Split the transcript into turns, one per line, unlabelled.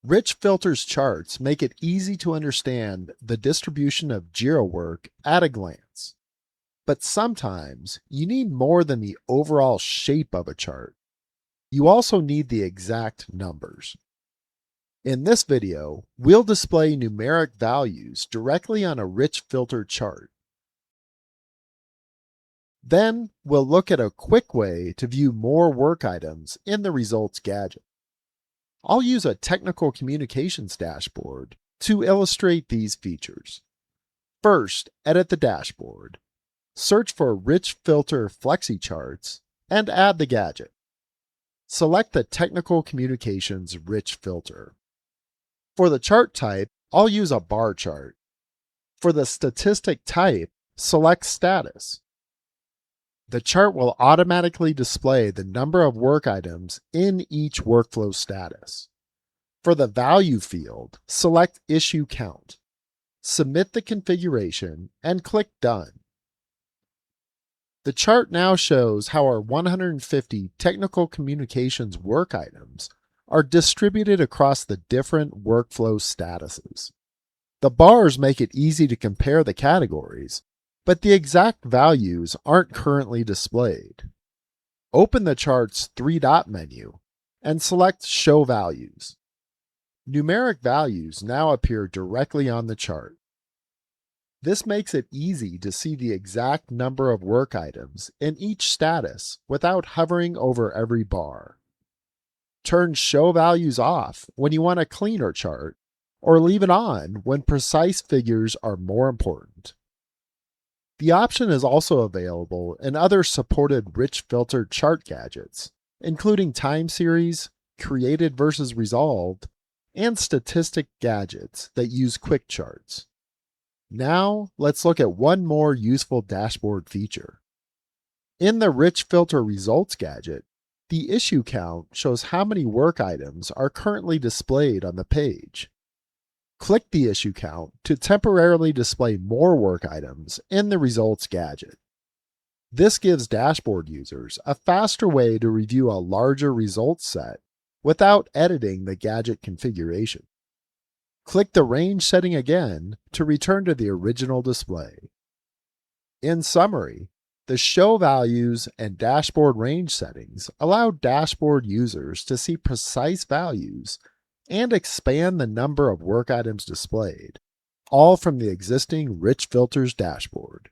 Rich Filter's charts make it easy to understand the distribution of Jira work at a glance. But sometimes you need more than the overall shape of a chart. You also need the exact numbers. In this video, we'll display numeric values directly on a Rich Filter chart. Then we'll look at a quick way to view more work items in the results gadget. I'll use a technical communications dashboard to illustrate these features. First, edit the dashboard. Search for Rich Filter Flexi Charts and add the gadget. Select the Technical Communications Rich Filter. For the chart type, I'll use a bar chart. For the statistic type, select Status. The chart will automatically display the number of work items in each workflow status. For the value field, select Issue Count. Submit the configuration and click Done. The chart now shows how our 150 technical communications work items are distributed across the different workflow statuses. The bars make it easy to compare the categories, but the exact values aren't currently displayed. Open the chart's three-dot menu and select Show Values. Numeric values now appear directly on the chart. This makes it easy to see the exact number of work items in each status without hovering over every bar. Turn Show Values off when you want a cleaner chart, or leave it on when precise figures are more important. The option is also available in other supported Rich Filter chart gadgets, including time series, created versus resolved, and statistic gadgets that use quick charts. Now, let's look at one more useful dashboard feature. In the Rich Filter Results gadget, the issue count shows how many work items are currently displayed on the page. Click the issue count to temporarily display more work items in the Results gadget. This gives dashboard users a faster way to review a larger results set without editing the gadget configuration. Click the range setting again to return to the original display. In summary, the show values and dashboard range settings allow dashboard users to see precise values and expand the number of work items displayed, all from the existing Rich Filters dashboard.